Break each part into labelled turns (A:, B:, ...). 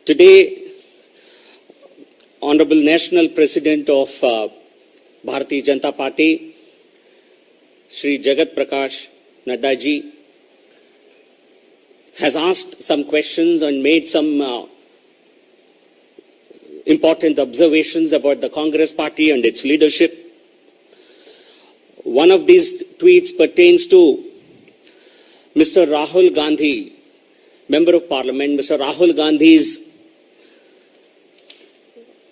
A: Today, Honorable National President of Bharatiya Janata Party, Shri Jagat Prakash Nadda ji, has asked some questions and made some important observations about the Congress Party and its leadership. One of these tweets pertains to Mr. Rahul Gandhi, Member of Parliament. Mr. Rahul Gandhi's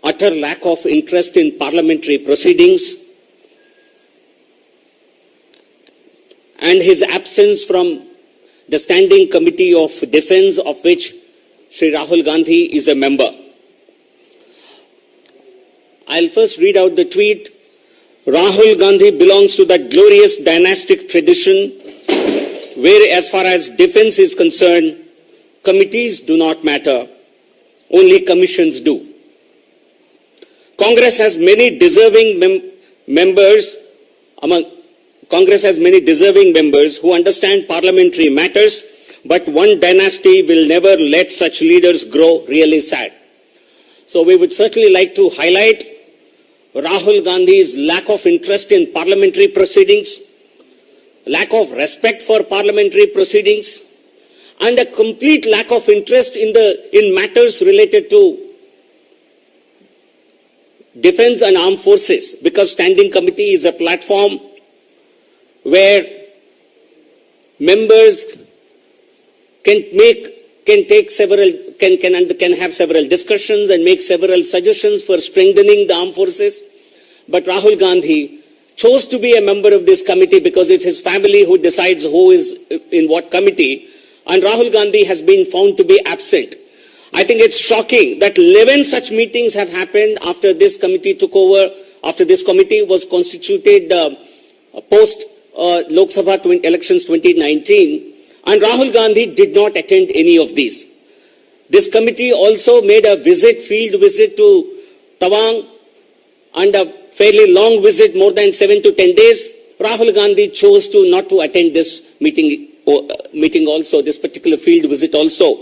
A: utter lack of interest in parliamentary proceedings and his absence from the Standing Committee of Defence, of which Shri Rahul Gandhi is a member. I'll first read out the tweet. Rahul Gandhi belongs to that glorious dynastic tradition where, as far as defence is concerned, committees do not matter, only commissions do. Congress has many deserving members who understand parliamentary matters, but one dynasty will never let such leaders grow really sad. So we would certainly like to highlight Rahul Gandhi's lack of interest in parliamentary proceedings, lack of respect for parliamentary proceedings, and a complete lack of interest in matters related to defense and armed forces, because Standing Committee is a platform where members can have several discussions and make several suggestions for strengthening the armed forces. But Rahul Gandhi chose to be a member of this committee because it's his family who decides who is in what committee, and Rahul Gandhi has been found to be absent. I think it's shocking that 11 such meetings have happened after this committee took over, after this committee was constituted post Lok Sabha elections 2019, and Rahul Gandhi did not attend any of these. This committee also made a field visit to Tawang, and a fairly long visit, more than 7 to 10 days. Rahul Gandhi chose not to attend this meeting also, this particular field visit also.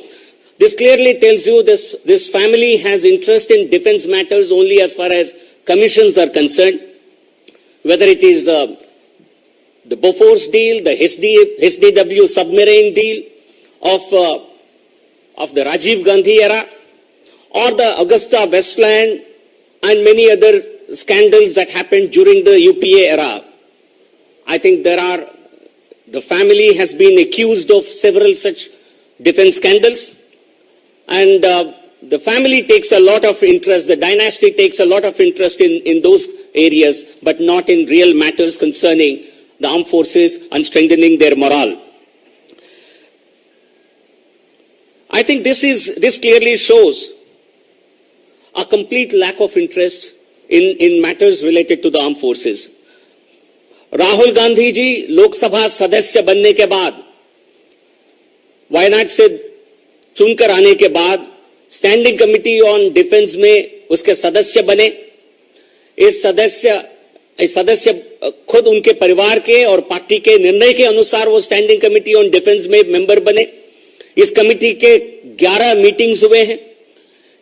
A: This clearly tells you this family has interest in defense matters only as far as commissions are concerned, whether it is the Bofors deal, the HDW submarine deal of the Rajiv Gandhi era, or the Augusta Westland and many other scandals that happened during the UPA era. I think the family has been accused of several such defense scandals. And the family takes a lot of interest, the dynasty takes a lot of interest in those areas, but not in real matters concerning the armed forces and strengthening their morale. I think this clearly shows a complete lack of interest in matters related to the armed forces. Rahul Gandhi ji Lok Sabha सदस्य बनने के बाद, वायनाड से चुनकर आने के बाद standing committee on defence में उसके सदस्य बने। इस सदस्य खुद उनके परिवार के और पार्टी के निर्णय के अनुसार वो स्टैंडिंग कमेटी ऑन डिफेंस में मेंबर बने। इस कमेटी के 11 मीटिंग्स हुए हैं।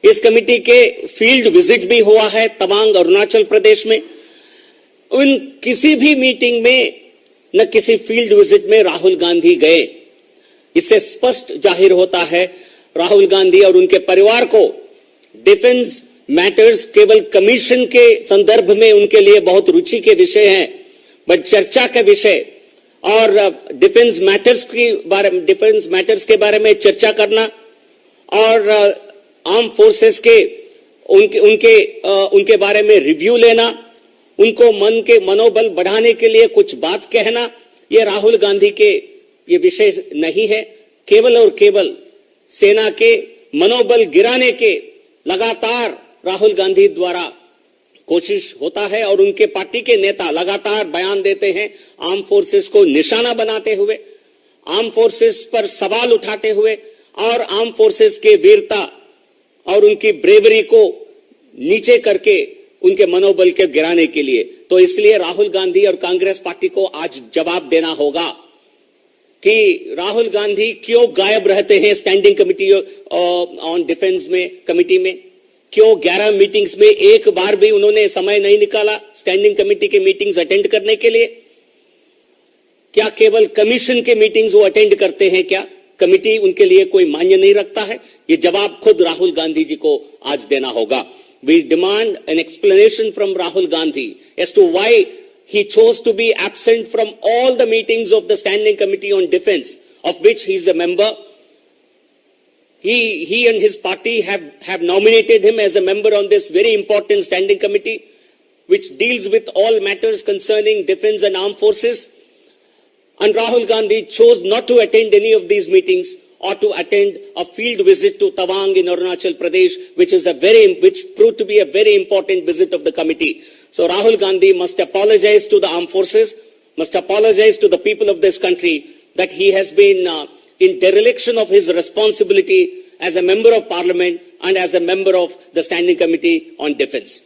A: इस कमेटी के फील्ड विजिट भी हुआ है तवांग, अरुणाचल प्रदेश में। उन किसी भी मीटिंग में न किसी फील्ड विजिट में राहुल गांधी गए। इससे स्पष्ट जाहिर होता है राहुल गांधी और उनके परिवार को डिफेंस मैटर्स केवल कमीशन के संदर्भ में उनके लिए बहुत रुचि के विषय हैं, बट चर्चा के विषय और डिफेंस मैटर्स के बारे में चर्चा करना और आर्म फोर्सेस के उनके बारे में रिव्यू लेना, उनको मनोबल बढ़ाने के लिए कुछ बात कहना, ये राहुल गांधी के ये विषय नहीं है। केवल और केवल सेना के मनोबल गिराने के लगातार राहुल गांधी द्वारा कोशिश होता है और उनके पार्टी के नेता लगातार बयान देते हैं आर्म फोर्सेस को निशाना बनाते हुए, आर्म फोर्सेस पर सवाल उठाते हुए और आर्म फोर्सेस के वीरता और उनकी ब्रेवरी को नीचे करके उनके मनोबल के गिराने के लिए। तो इसलिए राहुल गांधी और कांग्रेस पार्टी को आज जवाब देना होगा कि राहुल गांधी क्यों गायब रहते हैं स्टैंडिंग कमिटी ऑन डिफेंस में कमिटी में, क्यों 11 मीटिंग्स में एक बार भी उन्होंने समय नहीं निकाला स्टैंडिंग कमिटी के मीटिंग्स अटेंड करने के लिए? क्या केवल कमीशन के मीटिंग्स वो अटेंड करते हैं? क्या कमिटी उनके लिए कोई मान्य नहीं रखता है? ये जवाब खुद राहुल गांधी जी को आज देना होगा. We demand an explanation from Rahul Gandhi as to why he chose to be absent from all the meetings of the Standing Committee on Defense, of which he is a member. He and his party have nominated him as a member on this very important Standing Committee, which deals with all matters concerning defense and armed forces. And Rahul Gandhi chose not to attend any of these meetings or to attend a field visit to Tawang in Arunachal Pradesh, which proved to be a very important visit of the committee. So Rahul Gandhi must apologize to the armed forces, must apologize to the people of this country that he has been in dereliction of his responsibility as a member of parliament and as a member of the Standing Committee on Defense.